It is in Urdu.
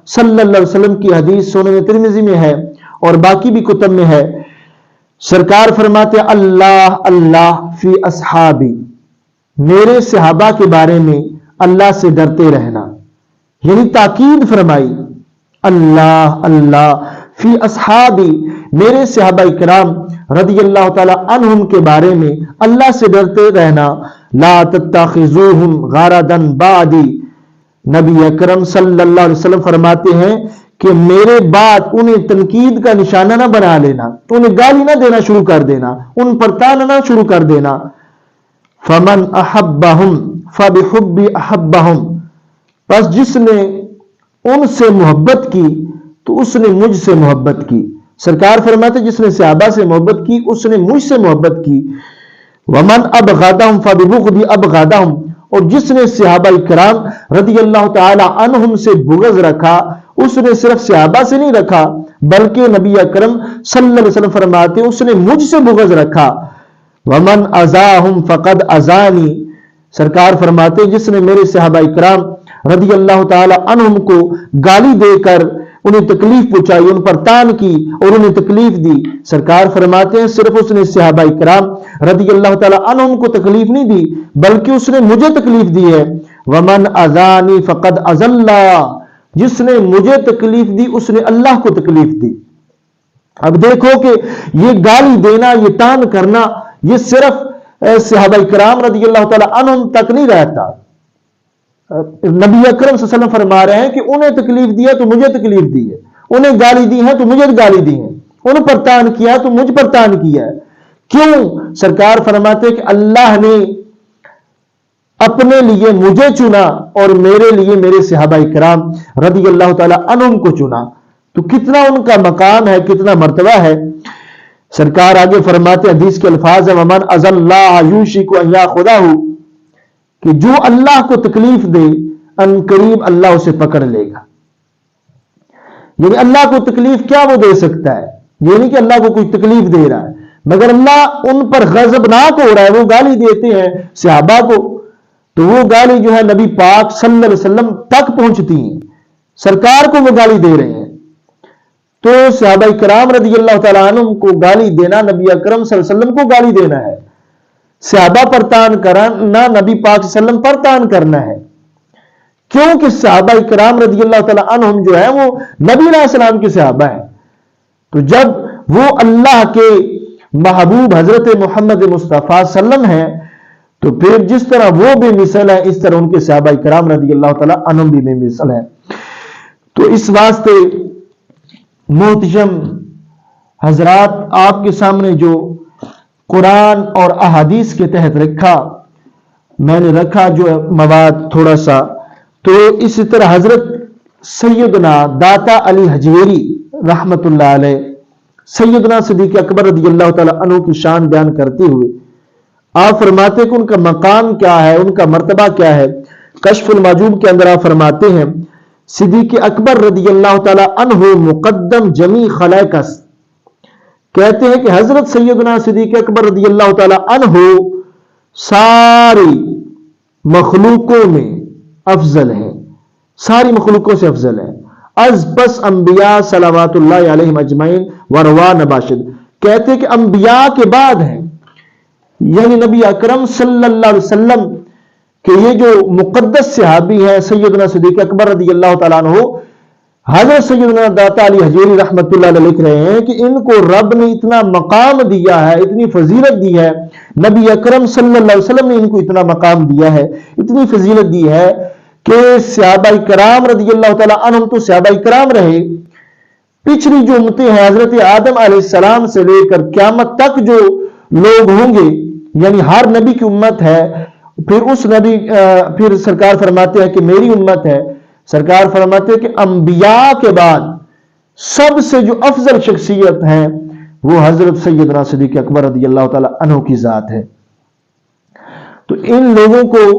صلی اللہ علیہ وسلم کی حدیث سنن ترمذی میں ہے اور باقی بھی کتب میں ہے. سرکار فرماتے اللہ اللہ فی اصحابی، میرے صحابہ کے بارے میں اللہ سے ڈرتے رہنا، یعنی تاکید فرمائی. اللہ اللہ فی اصحابی، میرے صحابہ کرام رضی اللہ تعالی عنہم کے بارے میں اللہ سے ڈرتے رہنا. لا تتخذوہم غرضا بعدی، نبی اکرم صلی اللہ علیہ وسلم فرماتے ہیں کہ میرے بعد انہیں تنقید کا نشانہ نہ بنا لینا، انہیں گالی نہ دینا شروع کر دینا، ان پر تاننا شروع کر دینا. فمن احبہم فبحبی احبہم، پس جس نے ان سے محبت کی تو اس نے مجھ سے محبت کی. سرکار فرماتے جس نے صحابہ سے محبت کی اس نے مجھ سے محبت کی. ومن ابغضہم فببغضی ابغضہم، اور جس نے صحابہ کرام رضی اللہ تعالی عنہم سے بغض رکھا اس نے صرف صحابہ سے نہیں رکھا بلکہ نبی اکرم صلی اللہ علیہ وسلم فرماتے اس نے مجھ سے بغض رکھا. ومن اذاہم فقد اذانی، سرکار فرماتے جس نے میرے صحابہ کرام رضی اللہ تعالی عنہم کو گالی دے کر انہیں تکلیف پہنچائی، ان پر تان کی اور انہیں تکلیف دی، سرکار فرماتے ہیں صرف اس نے صحابہ کرام رضی اللہ تعالی عنہم کو تکلیف نہیں دی بلکہ اس نے مجھے تکلیف دی ہے. ومن اذانی فقد اذى اللہ، جس نے مجھے تکلیف دی اس نے اللہ کو تکلیف دی. اب دیکھو کہ یہ گالی دینا، یہ تان کرنا، یہ صرف صحابہ کرام رضی اللہ تعالی عنہم تک نہیں رہتا. نبی اکرم صلی اللہ علیہ وسلم فرما رہے ہیں کہ انہیں تکلیف دی ہے تو مجھے تکلیف دی ہے، انہیں گالی دی ہے تو مجھے گالی دی ہے، ان پر تان کیا تو مجھ پر تان کیا ہے. کیوں؟ سرکار فرماتے کہ اللہ نے اپنے لیے مجھے چنا اور میرے لیے میرے صحابہ کرام رضی اللہ تعالی عنہم کو چنا. تو کتنا ان کا مقام ہے، کتنا مرتبہ ہے. سرکار آگے فرماتے حدیث کے الفاظ ہیں ومن اذى اللہ یوشک ان یاخذہ، کہ جو اللہ کو تکلیف دے ان قریب اللہ اسے پکڑ لے گا. یعنی اللہ کو تکلیف کیا وہ دے سکتا ہے؟ یہ نہیں کہ اللہ کو کوئی تکلیف دے رہا ہے، مگر اللہ ان پر غضبناک ہو رہا ہے، وہ گالی دیتے ہیں صحابہ کو تو وہ گالی جو ہے نبی پاک صلی اللہ علیہ وسلم تک پہنچتی ہیں، سرکار کو وہ گالی دے رہے ہیں. تو صحابہ کرام رضی اللہ تعالیٰ عنہم کو گالی دینا نبی اکرم صلی اللہ علیہ وسلم کو گالی دینا ہے. صحابہ پر تان کرنا نبی پاک صلی اللہ علیہ وسلم پر تان کرنا ہے. کیونکہ صحابہ کرام رضی اللہ تعالیٰ عنہم جو ہے وہ نبی علیہ السلام کے صحابہ ہیں. تو جب وہ اللہ کے محبوب حضرت محمد مصطفیٰ صلی اللہ علیہ وسلم ہیں تو پھر جس طرح وہ بے مثل ہے اس طرح ان کے صحابہ کرام رضی اللہ تعالیٰ عنہم بھی بے مثل ہیں. تو اس واسطے محتشم حضرات آپ کے سامنے جو قرآن اور احادیث کے تحت میں نے رکھا جو مواد تھوڑا سا، تو اسی طرح حضرت سیدنا داتا علی حجویری رحمت اللہ علیہ سیدنا صدیق اکبر رضی اللہ تعالیٰ عنہ کی شان بیان کرتے ہوئے آپ فرماتے کہ ان کا مقام کیا ہے، ان کا مرتبہ کیا ہے. کشف المحجوب کے اندر آپ فرماتے ہیں صدیق اکبر رضی اللہ تعالیٰ عنہ مقدم جمیع خلائق است، کہتے ہیں کہ حضرت سیدنا صدیق اکبر رضی اللہ تعالیٰ عنہ ساری مخلوقوں میں افضل ہیں، ساری مخلوقوں سے افضل ہیں. از پس انبیاء صلوات اللہ علیہم اجمعین وروا نباشد، کہتے ہیں کہ انبیاء کے بعد ہیں، یعنی نبی اکرم صلی اللہ علیہ وسلم کہ یہ جو مقدس صحابی ہے سیدنا صدیق اکبر رضی اللہ تعالیٰ عنہ، حضرت سیدنا داتا علی حجویری رحمت اللہ علیہ لکھ رہے ہیں کہ ان کو رب نے اتنا مقام دیا ہے، اتنی فضیلت دی ہے، نبی اکرم صلی اللہ علیہ وسلم نے ان کو اتنا مقام دیا ہے، اتنی فضیلت دی ہے کہ صحابہ کرام رضی اللہ تعالیٰ عنہم تو صحابہ کرام رہے، پچھلی جو امتیں ہیں حضرت آدم علیہ السلام سے لے کر قیامت تک جو لوگ ہوں گے، یعنی ہر نبی کی امت ہے، پھر سرکار فرماتے ہیں کہ میری امت ہے. سرکار فرماتے ہیں کہ انبیاء کے بعد سب سے جو افضل شخصیت ہے وہ حضرت سیدنا صدیق اکبر رضی اللہ تعالی عنہ کی ذات ہے. تو ان لوگوں کو